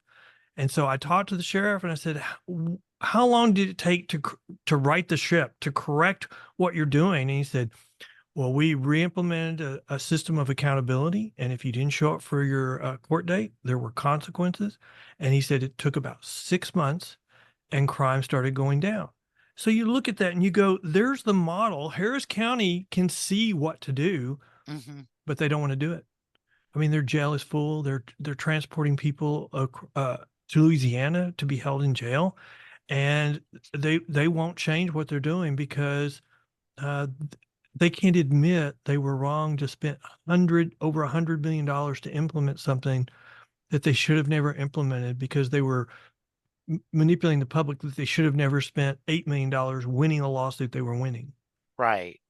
And so I talked to the sheriff and I said, how long did it take to right the ship, to correct what you're doing? And he said, well, we re-implemented a system of accountability. And if you didn't show up for your court date, there were consequences. And he said it took about 6 months and crime started going down. So you look at that and you go, there's the model. Harris County can see what to do, but they don't want to do it. I mean, their jail is full. They're transporting people to Louisiana to be held in jail. And they won't change what they're doing because they can't admit they were wrong to spend over $100 million to implement something that they should have never implemented because they were manipulating the public that they should have never spent $8 million winning a lawsuit they were winning. Right.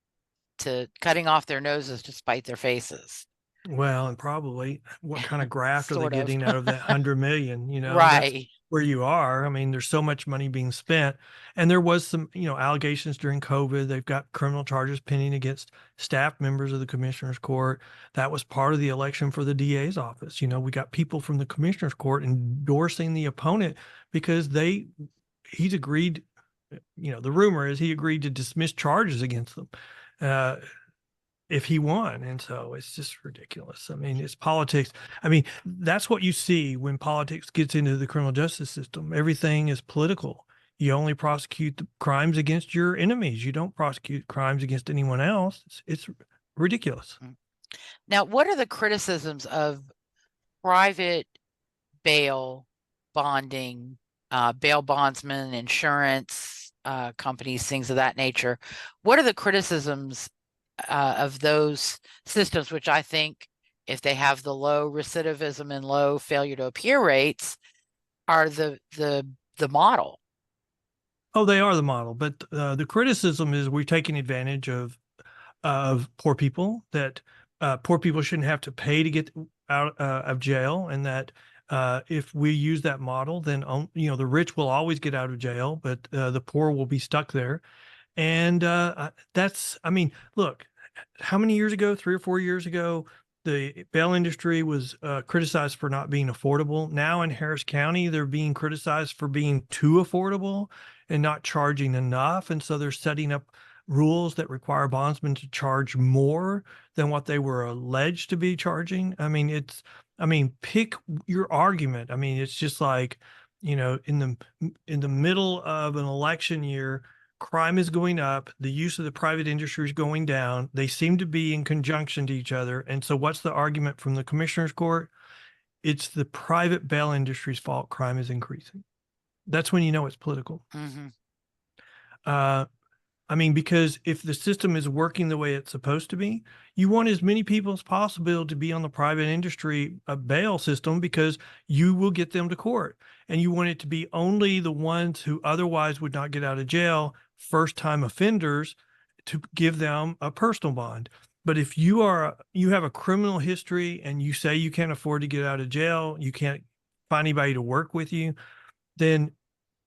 To cutting off their noses to spite their faces. Well, and probably what kind of graft are they Sort of. getting out of that 100 million? You know, Right. That's where you are. I mean, there's so much money being spent, and there was some, you know, allegations during COVID. They've got criminal charges pending against staff members of the commissioner's court. That was part of the election for the DA's office. You know, we got people from the commissioner's court endorsing the opponent because he's agreed. You know, the rumor is he agreed to dismiss charges against them. If he won. And so it's just ridiculous. I mean, it's politics. I mean, that's what you see when politics gets into the criminal justice system. Everything is political. You only prosecute the crimes against your enemies. You don't prosecute crimes against anyone else. It's ridiculous. Now, what are the criticisms of private bail bonding, bail bondsmen, insurance companies, things of that nature? What are the criticisms of those systems, which I think if they have the low recidivism and low failure to appear rates are the model? Oh, they are the model, but the criticism is we're taking advantage of poor people, that poor people shouldn't have to pay to get out of jail, and that if we use that model, then you know, the rich will always get out of jail, but the poor will be stuck there. And that's, I mean, look, how many years ago, 3 or 4 years ago, the bail industry was criticized for not being affordable. Now in Harris County, they're being criticized for being too affordable and not charging enough. And so they're setting up rules that require bondsmen to charge more than what they were alleged to be charging. I mean, pick your argument. I mean, it's just like, you know, in the middle of an election year, crime is going up. The use of the private industry is going down. They seem to be in conjunction to each other. And so what's the argument from the commissioner's court? It's the private bail industry's fault crime is increasing. That's when you know it's political. Mm-hmm. I mean, because if the system is working the way it's supposed to be, you want as many people as possible to be on the private industry bail system because you will get them to court. And you want it to be only the ones who otherwise would not get out of jail, first-time offenders, to give them a personal bond. But if you have a criminal history and you say you can't afford to get out of jail, you can't find anybody to work with you, then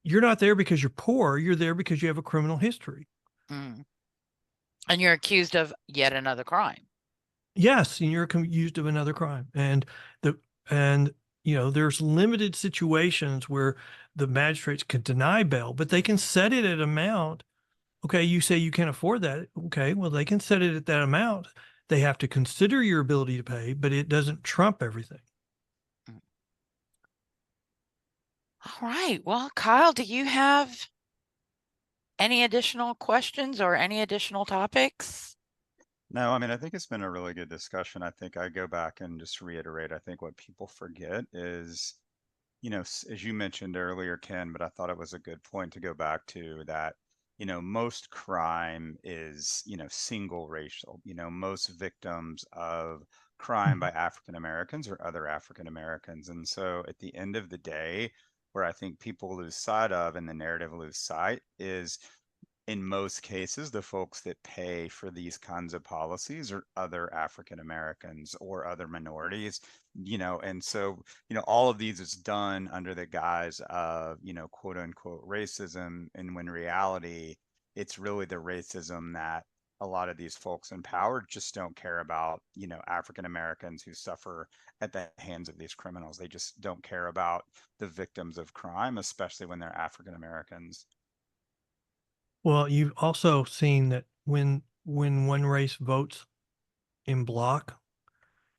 you're not there because you're poor. You're there because you have a criminal history. Mm. And you're accused of yet another crime. Yes, and you're accused of another crime. And there's limited situations where the magistrates can deny bail, but they can set it at amount. Okay, you say you can't afford that. Okay, well, they can set it at that amount. They have to consider your ability to pay, but it doesn't trump everything. All right. Well, Kyle, do you have any additional questions or any additional topics? No, I mean, I think it's been a really good discussion. I think I go back and just reiterate, I think what people forget is, as you mentioned earlier, Ken, but I thought it was a good point to go back to that, most crime is, single racial, most victims of crime by African Americans or other African Americans. And so at the end of the day, where I think people lose sight of and the narrative lose sight is in most cases, the folks that pay for these kinds of policies are other African Americans or other minorities, and so, all of these is done under the guise of, quote unquote racism. And when reality, it's really the racism that a lot of these folks in power just don't care about, African Americans who suffer at the hands of these criminals. They just don't care about the victims of crime, especially when they're African Americans. Well, you've also seen that when one race votes in block,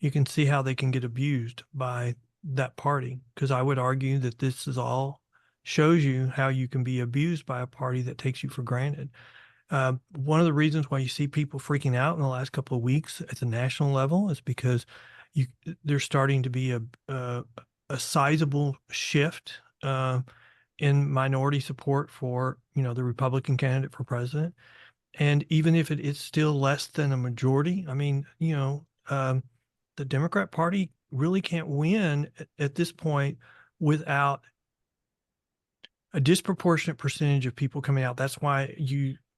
you can see how they can get abused by that party. Because I would argue that this is all shows you how you can be abused by a party that takes you for granted. One of the reasons why you see people freaking out in the last couple of weeks at the national level is because there's starting to be a sizable shift in minority support for, the Republican candidate for president. And even if it's still less than a majority, I mean, the Democrat Party really can't win at this point without a disproportionate percentage of people coming out. That's why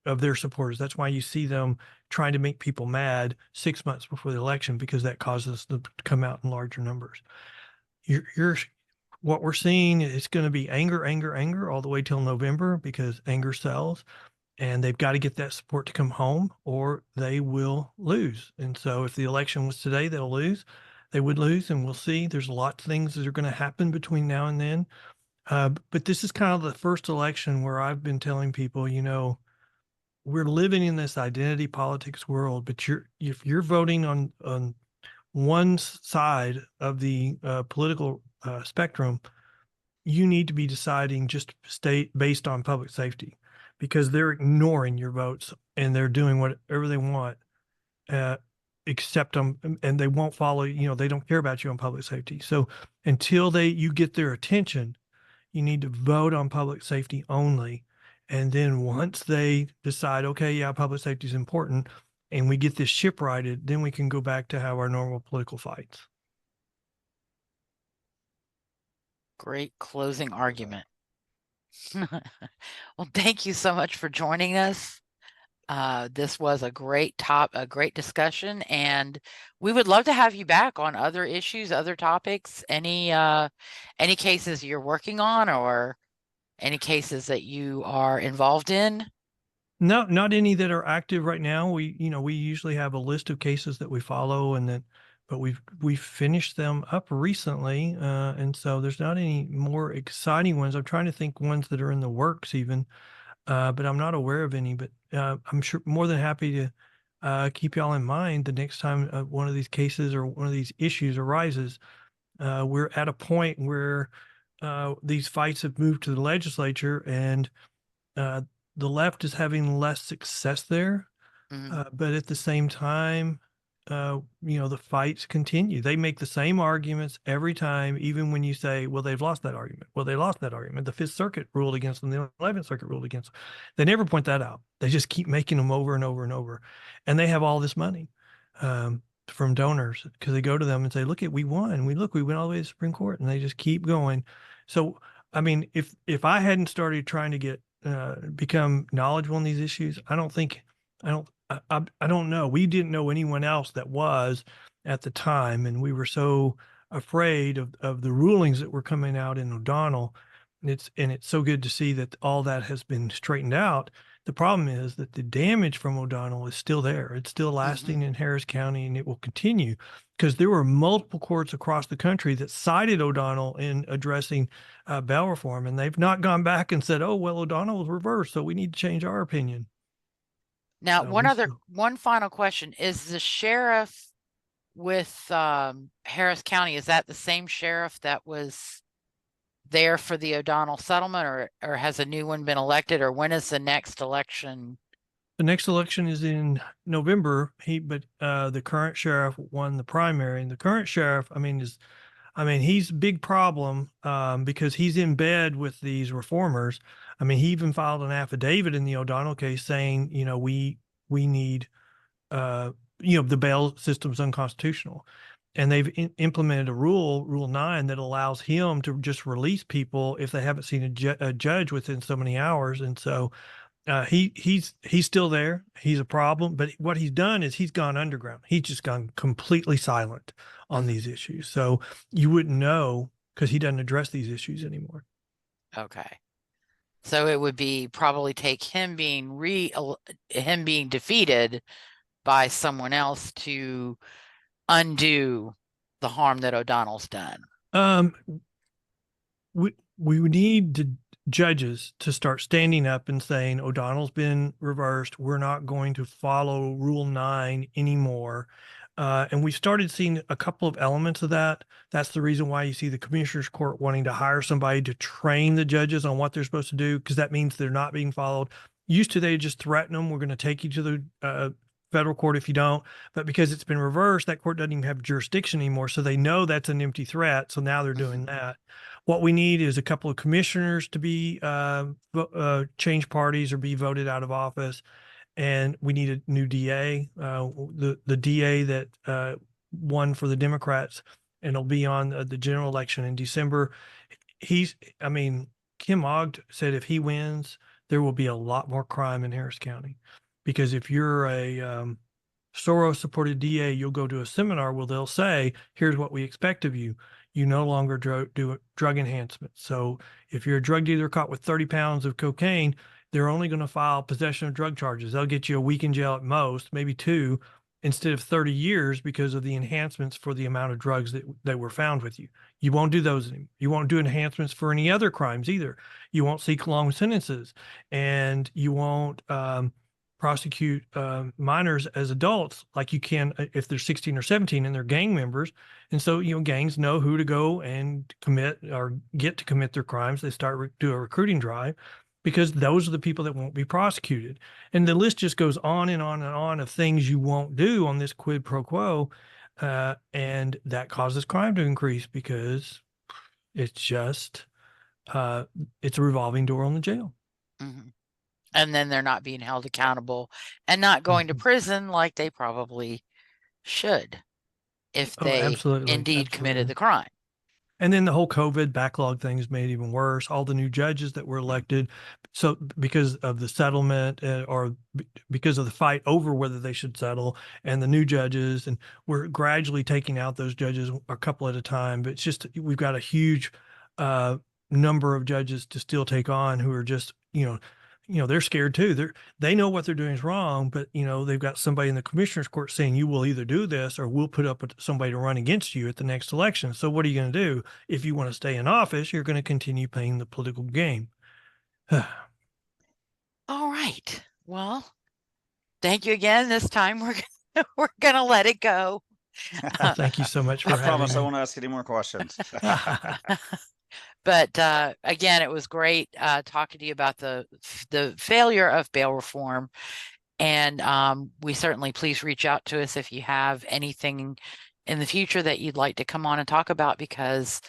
of their supporters. That's why you see them trying to make people mad 6 months before the election, because that causes them to come out in larger numbers. What we're seeing is going to be anger all the way till November, because anger sells, and they've got to get that support to come home or they will lose. And so if the election was today, they would lose, and we'll see. There's lots of things that are going to happen between now and then. But this is kind of the first election where I've been telling people, we're living in this identity politics world, but if you're voting on one side of the political spectrum, you need to be deciding just based on public safety, because they're ignoring your votes and they're doing whatever they want, except them, and they won't follow. They don't care about you on public safety. So until you get their attention, you need to vote on public safety only. And then once they decide, okay, yeah, public safety is important, and we get this ship righted, then we can go back to have our normal political fights. Great closing argument. Well, thank you so much for joining us. This was a great discussion, and we would love to have you back on other issues, other topics, any cases you're working on or any cases that you are involved in. No, not any that are active right now. We usually have a list of cases that we follow, but we've finished them up recently, and so there's not any more exciting ones. I'm trying to think ones that are in the works even, but I'm not aware of any. But I'm sure more than happy to keep y'all in mind the next time one of these cases or one of these issues arises. We're at a point where these fights have moved to the legislature, and the left is having less success there. Mm-hmm. But at the same time, the fights continue. They make the same arguments every time, even when you say, well, they've lost that argument. Well, they lost that argument. The Fifth Circuit ruled against them. The 11th Circuit ruled against them. They never point that out. They just keep making them over and over and over. And they have all this money from donors because they go to them and say, look, we won. We went all the way to the Supreme Court, and they just keep going. So, I mean, if I hadn't started trying to become knowledgeable on these issues, I don't know. We didn't know anyone else that was at the time, and we were so afraid of the rulings that were coming out in O'Donnell. It's so good to see that all that has been straightened out. The problem is that the damage from O'Donnell is still there. It's still lasting in Harris County, and it will continue because there were multiple courts across the country that cited O'Donnell in addressing bail reform, and they've not gone back and said, oh, well, O'Donnell was reversed, so we need to change our opinion. Now, one final question. Is the sheriff with Harris County, is that the same sheriff that was there for the O'Donnell settlement, or has a new one been elected, or when is the next election? The next election is in November. But the current sheriff won the primary, and the current sheriff, he's a big problem because he's in bed with these reformers. I mean, he even filed an affidavit in the O'Donnell case saying, we need, the bail system's unconstitutional. And they've implemented a Rule 9 that allows him to just release people if they haven't seen a judge within so many hours. And so he's still there. He's a problem. But what he's done is he's gone underground. He's just gone completely silent on these issues. So you wouldn't know because he doesn't address these issues anymore. Okay. So it would be probably take him being defeated by someone else to undo the harm that O'Donnell's done. We need judges to start standing up and saying O'Donnell's been reversed. We're not going to follow Rule 9 anymore. And we've started seeing a couple of elements of that. That's the reason why you see the Commissioner's Court wanting to hire somebody to train the judges on what they're supposed to do, because that means they're not being followed. Used to, they just threaten them. We're going to take you to the federal court if you don't. But because it's been reversed, that court doesn't even have jurisdiction anymore. So they know that's an empty threat. So now they're doing that. What we need is a couple of commissioners to be change parties or be voted out of office. And we need a new DA. The DA that won for the Democrats and will be on the general election in December. Kim Ogg said if he wins, there will be a lot more crime in Harris County. Because if you're a Soros-supported DA, you'll go to a seminar where they'll say, here's what we expect of you. You no longer do drug enhancement. So if you're a drug dealer caught with 30 pounds of cocaine, they're only going to file possession of drug charges. They'll get you a week in jail at most, maybe 2, instead of 30 years because of the enhancements for the amount of drugs that were found with you. You won't do those anymore. You won't do enhancements for any other crimes either. You won't seek long sentences, and you won't prosecute minors as adults like you can if they're 16 or 17 and they're gang members. And so, gangs know who to go and commit or get to commit their crimes. They do a recruiting drive because those are the people that won't be prosecuted. And the list just goes on and on and on of things you won't do on this quid pro quo. And that causes crime to increase because it's just, it's a revolving door on the jail. Mm-hmm. And then they're not being held accountable and not going to prison like they probably should if they indeed committed the crime. And then the whole COVID backlog thing is made even worse. All the new judges that were elected, so because of the settlement or because of the fight over whether they should settle, and the new judges, and we're gradually taking out those judges a couple at a time. But it's just we've got a huge number of judges to still take on who are just they're scared too. They know what they're doing is wrong, but they've got somebody in the Commissioner's Court saying you will either do this or we'll put up somebody to run against you at the next election. So what are you going to do? If you want to stay in office, you're going to continue playing the political game. All right. Well, thank you again. This time we're going to let it go. Thank you so much for having me. I promise I won't ask any more questions. But again, it was great talking to you about the failure of bail reform. And we certainly please reach out to us if you have anything in the future that you'd like to come on and talk about, because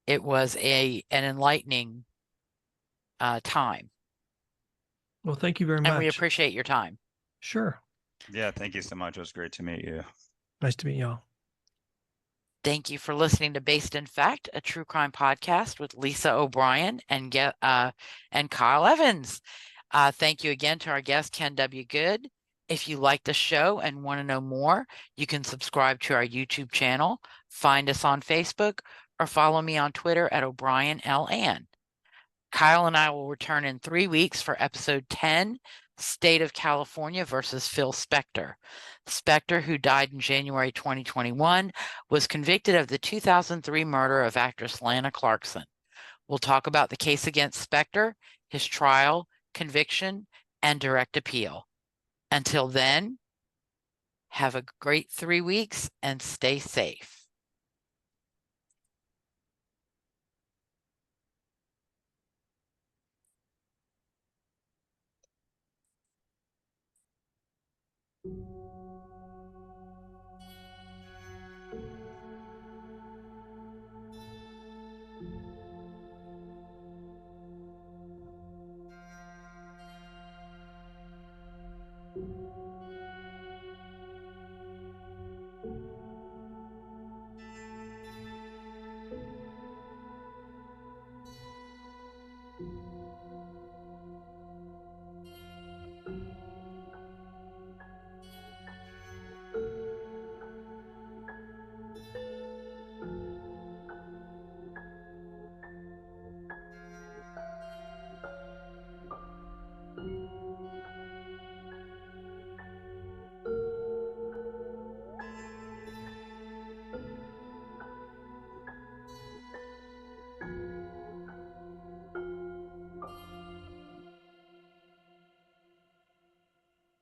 it was an enlightening time. Well, thank you very And much. we appreciate your time. Sure. Yeah, thank you so much. It was great to meet you. Nice to meet y'all. Thank you for listening to Based in Fact, a true crime podcast with Lisa O'Brien and Kyle Evans. Thank you again to our guest, Ken W. Good. If you like the show and want to know more, you can subscribe to our YouTube channel, find us on Facebook, or follow me on Twitter at O'BrienLN. Kyle and I will return in 3 weeks for episode 10, State of California versus Phil Spector. Spector, who died in January 2021, was convicted of the 2003 murder of actress Lana Clarkson. We'll talk about the case against Spector, his trial, conviction, and direct appeal. Until then, have a great 3 weeks and stay safe.